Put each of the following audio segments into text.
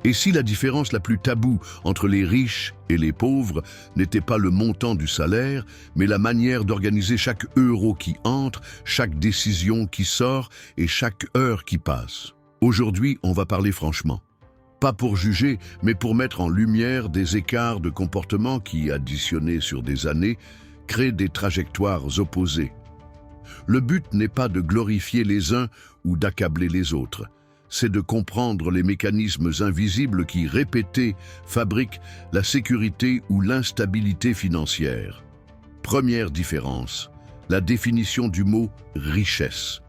Et si la différence la plus taboue entre les riches et les pauvres n'était pas le montant du salaire, mais la manière d'organiser chaque euro qui entre, chaque décision qui sort et chaque heure qui passe? Aujourd'hui, on va parler franchement. Pas pour juger, mais pour mettre en lumière des écarts de comportement qui, additionnés sur des années, créent des trajectoires opposées. Le but n'est pas de glorifier les uns ou d'accabler les autres. C'est de comprendre les mécanismes invisibles qui, répétés, fabriquent la sécurité ou l'instabilité financière. Première différence, la définition du mot « richesse ».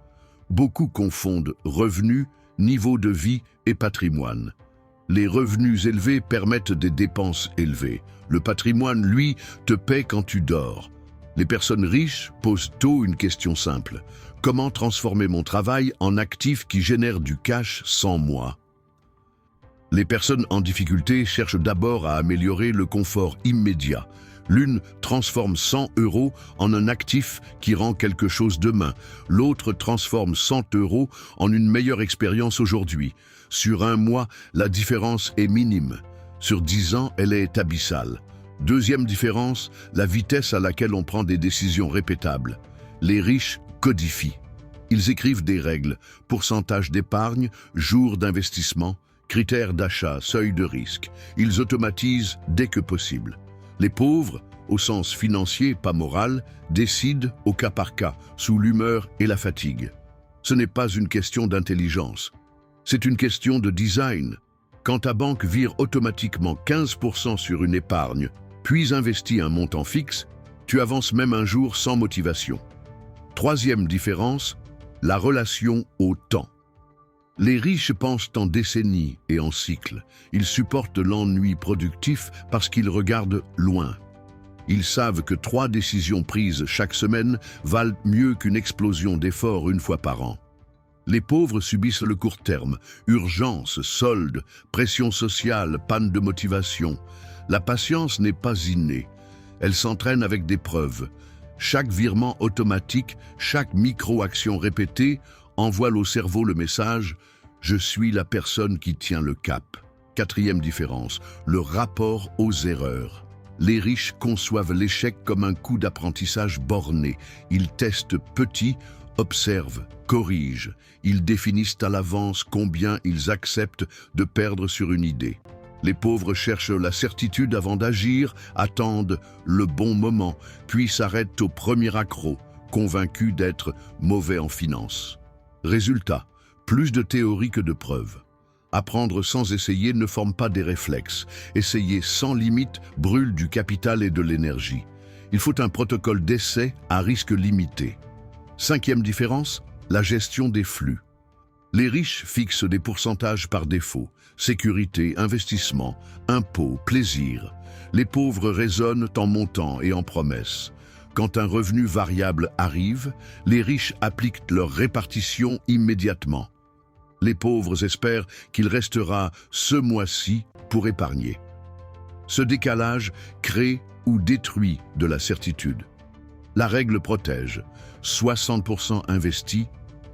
Beaucoup confondent revenus, niveau de vie et patrimoine. Les revenus élevés permettent des dépenses élevées. Le patrimoine, lui, te paie quand tu dors. Les personnes riches posent tôt une question simple. Comment transformer mon travail en actif qui génère du cash sans moi? Les personnes en difficulté cherchent d'abord à améliorer le confort immédiat. L'une transforme 100 € en un actif qui rend quelque chose demain. L'autre transforme 100 € en une meilleure expérience aujourd'hui. Sur un mois, la différence est minime. Sur 10 ans, elle est abyssale. Deuxième différence, la vitesse à laquelle on prend des décisions répétables. Les riches codifient. Ils écrivent des règles, pourcentage d'épargne, jour d'investissement, critères d'achat, seuil de risque. Ils automatisent dès que possible. Les pauvres, au sens financier, pas moral, décident au cas par cas, sous l'humeur et la fatigue. Ce n'est pas une question d'intelligence. C'est une question de design. Quand ta banque vire automatiquement 15% sur une épargne, puis investit un montant fixe, tu avances même un jour sans motivation. Troisième différence, la relation au temps. Les riches pensent en décennies et en cycles. Ils supportent l'ennui productif parce qu'ils regardent loin. Ils savent que 3 décisions prises chaque semaine valent mieux qu'une explosion d'efforts une fois par an. Les pauvres subissent le court terme, urgence, solde, pression sociale, panne de motivation. La patience n'est pas innée. Elle s'entraîne avec des preuves. Chaque virement automatique, chaque micro-action répétée envoie au cerveau le message « Je suis la personne qui tient le cap ». Quatrième différence, le rapport aux erreurs. Les riches conçoivent l'échec comme un coup d'apprentissage borné. Ils testent petit, observent, corrigent. Ils définissent à l'avance combien ils acceptent de perdre sur une idée. Les pauvres cherchent la certitude avant d'agir, attendent le bon moment, puis s'arrêtent au premier accroc, convaincus d'être mauvais en finance. Résultat, plus de théorie que de preuves. Apprendre sans essayer ne forme pas des réflexes. Essayer sans limite brûle du capital et de l'énergie. Il faut un protocole d'essai à risque limité. Cinquième différence, la gestion des flux. Les riches fixent des pourcentages par défaut. Sécurité, investissement, impôts, plaisir. Les pauvres raisonnent en montants et en promesses. Quand un revenu variable arrive, les riches appliquent leur répartition immédiatement. Les pauvres espèrent qu'il restera ce mois-ci pour épargner. Ce décalage crée ou détruit de la certitude. La règle protège 60% investi,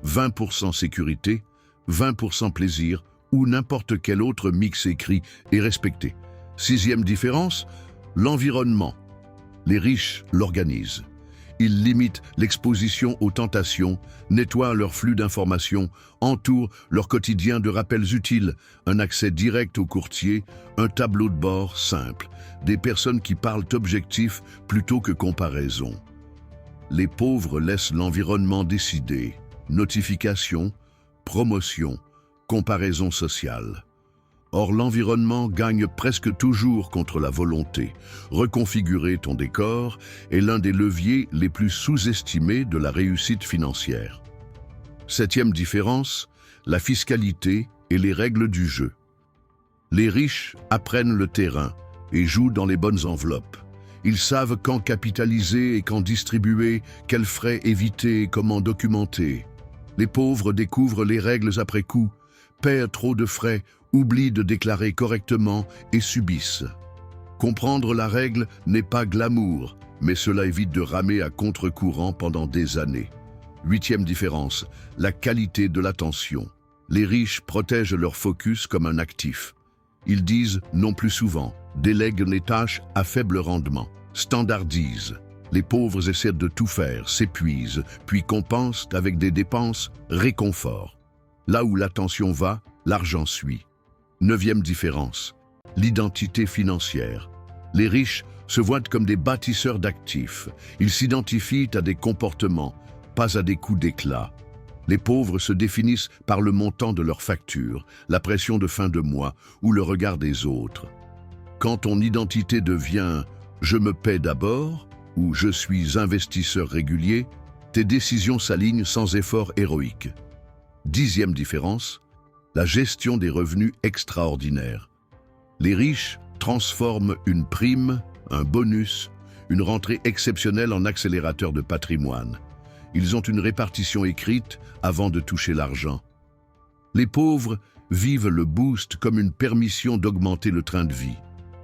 20% sécurité, 20% plaisir ou n'importe quel autre mix écrit et respecté. Sixième différence, l'environnement. Les riches l'organisent. Ils limitent l'exposition aux tentations, nettoient leur flux d'informations, entourent leur quotidien de rappels utiles, un accès direct au courtier, un tableau de bord simple, des personnes qui parlent objectif plutôt que comparaison. Les pauvres laissent l'environnement décider. Notifications, promotion, comparaison sociale. Or, l'environnement gagne presque toujours contre la volonté. Reconfigurer ton décor est l'un des leviers les plus sous-estimés de la réussite financière. Septième différence, la fiscalité et les règles du jeu. Les riches apprennent le terrain et jouent dans les bonnes enveloppes. Ils savent quand capitaliser et quand distribuer, quels frais éviter et comment documenter. Les pauvres découvrent les règles après coup, paient trop de frais, oublient de déclarer correctement et subissent. Comprendre la règle n'est pas glamour, mais cela évite de ramer à contre-courant pendant des années. Huitième différence, la qualité de l'attention. Les riches protègent leur focus comme un actif. Ils disent non plus souvent, délèguent les tâches à faible rendement, standardisent. Les pauvres essaient de tout faire, s'épuisent, puis compensent avec des dépenses réconfort. Là où l'attention va, l'argent suit. 9e différence, l'identité financière. Les riches se voient comme des bâtisseurs d'actifs. Ils s'identifient à des comportements, pas à des coups d'éclat. Les pauvres se définissent par le montant de leurs factures, la pression de fin de mois ou le regard des autres. Quand ton identité devient « je me paie d'abord » ou « je suis investisseur régulier », tes décisions s'alignent sans effort héroïque. 10e différence, la gestion des revenus extraordinaires. Les riches transforment une prime, un bonus, une rentrée exceptionnelle en accélérateur de patrimoine. Ils ont une répartition écrite avant de toucher l'argent. Les pauvres vivent le boost comme une permission d'augmenter le train de vie.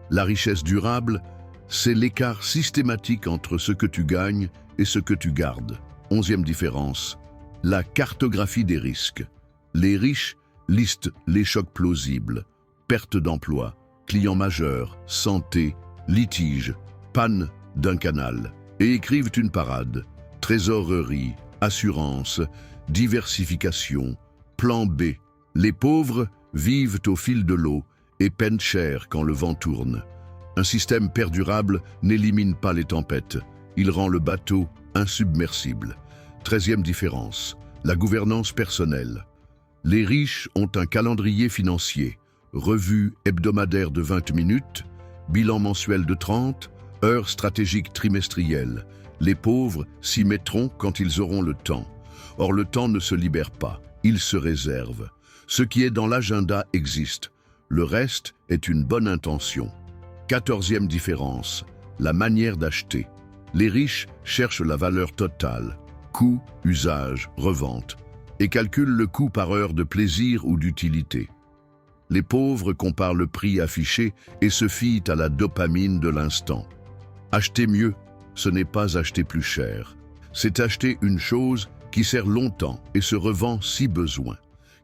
La richesse durable, c'est l'écart systématique entre ce que tu gagnes et ce que tu gardes. 11e différence, la cartographie des risques. Les riches listent les chocs plausibles, perte d'emploi, clients majeurs, santé, litige, panne d'un canal, et écrivent une parade. Trésorerie, assurance, diversification, plan B. Les pauvres vivent au fil de l'eau et peinent cher quand le vent tourne. Un système perdurable n'élimine pas les tempêtes. Il rend le bateau insubmersible. 13e différence, la gouvernance personnelle. Les riches ont un calendrier financier, revue hebdomadaire de 20 minutes, bilan mensuel de 30, heures stratégiques trimestrielles. Les pauvres s'y mettront quand ils auront le temps. Or, le temps ne se libère pas, il se réserve. Ce qui est dans l'agenda existe. Le reste est une bonne intention. 14e différence, la manière d'acheter. Les riches cherchent la valeur totale, coût, usage, revente, et calculent le coût par heure de plaisir ou d'utilité. Les pauvres comparent le prix affiché et se fient à la dopamine de l'instant. Acheter mieux, ce n'est pas acheter plus cher. C'est acheter une chose qui sert longtemps et se revend si besoin.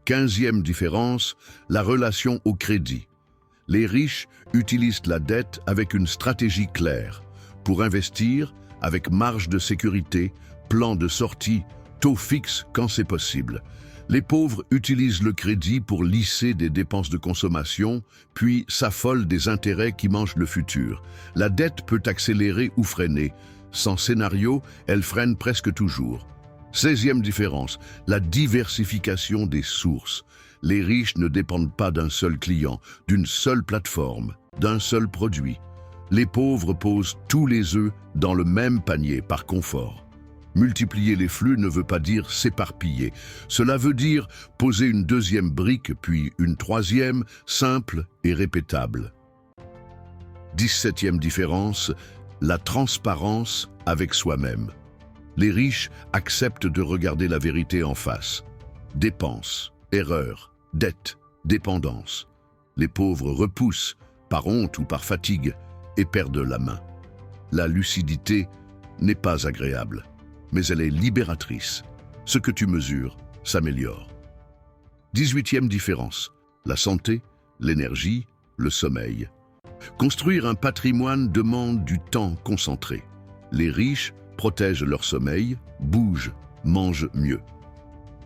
15e différence, la relation au crédit. Les riches utilisent la dette avec une stratégie claire. Pour investir, avec marge de sécurité, plan de sortie, taux fixe quand c'est possible. Les pauvres utilisent le crédit pour lisser des dépenses de consommation, puis s'affolent des intérêts qui mangent le futur. La dette peut accélérer ou freiner. Sans scénario, elle freine presque toujours. 16e différence, la diversification des sources. Les riches ne dépendent pas d'un seul client, d'une seule plateforme, d'un seul produit. Les pauvres posent tous les œufs dans le même panier par confort. Multiplier les flux ne veut pas dire s'éparpiller. Cela veut dire poser une deuxième brique, puis une troisième, simple et répétable. 17e différence, la transparence avec soi-même. Les riches acceptent de regarder la vérité en face. Dépenses, erreurs, dettes, dépendance. Les pauvres repoussent, par honte ou par fatigue, et perdent la main. La lucidité n'est pas agréable, mais elle est libératrice. Ce que tu mesures s'améliore. 18e différence, la santé, l'énergie, le sommeil. Construire un patrimoine demande du temps concentré. Les riches protègent leur sommeil, bougent, mangent mieux.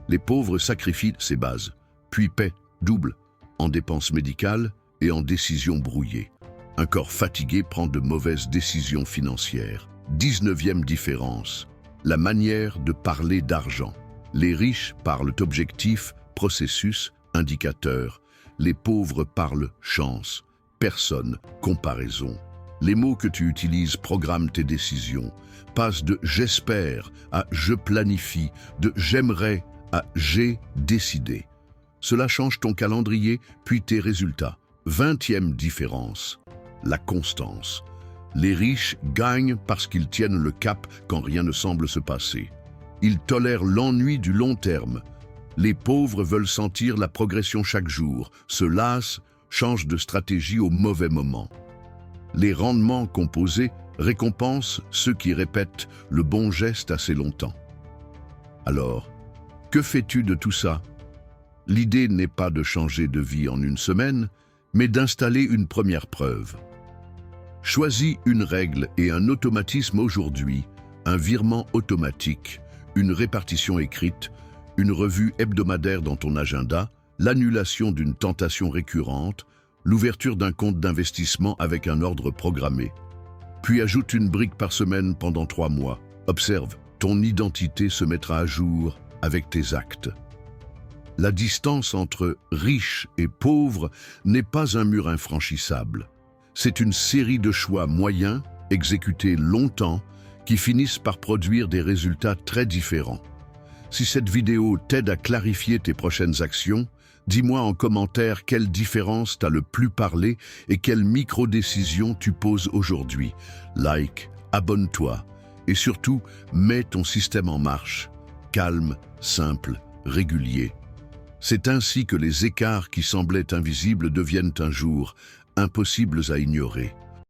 Les pauvres sacrifient ces bases, puis paient double en dépenses médicales et en décisions brouillées. Un corps fatigué prend de mauvaises décisions financières. 19e différence, la manière de parler d'argent. Les riches parlent objectifs, processus, indicateurs. Les pauvres parlent chance, personne, comparaison. Les mots que tu utilises programment tes décisions. Passe de « j'espère » à « je planifie », de « j'aimerais » à « j'ai décidé ». Cela change ton calendrier, puis tes résultats. 20e différence, la constance. Les riches gagnent parce qu'ils tiennent le cap quand rien ne semble se passer. Ils tolèrent l'ennui du long terme. Les pauvres veulent sentir la progression chaque jour, se lassent, changent de stratégie au mauvais moment. Les rendements composés récompensent ceux qui répètent le bon geste assez longtemps. Alors, que fais-tu de tout ça? L'idée n'est pas de changer de vie en une semaine, mais d'installer une première preuve. Choisis une règle et un automatisme aujourd'hui, un virement automatique, une répartition écrite, une revue hebdomadaire dans ton agenda, l'annulation d'une tentation récurrente, l'ouverture d'un compte d'investissement avec un ordre programmé. Puis ajoute une brique par semaine pendant 3 mois. Observe, ton identité se mettra à jour avec tes actes. La distance entre riche et pauvre n'est pas un mur infranchissable. C'est une série de choix moyens, exécutés longtemps, qui finissent par produire des résultats très différents. Si cette vidéo t'aide à clarifier tes prochaines actions, dis-moi en commentaire quelle différence t'as le plus parlé et quelle micro-décision tu poses aujourd'hui. Like, abonne-toi et surtout, mets ton système en marche. Calme, simple, régulier. C'est ainsi que les écarts qui semblaient invisibles deviennent un jour impossibles à ignorer.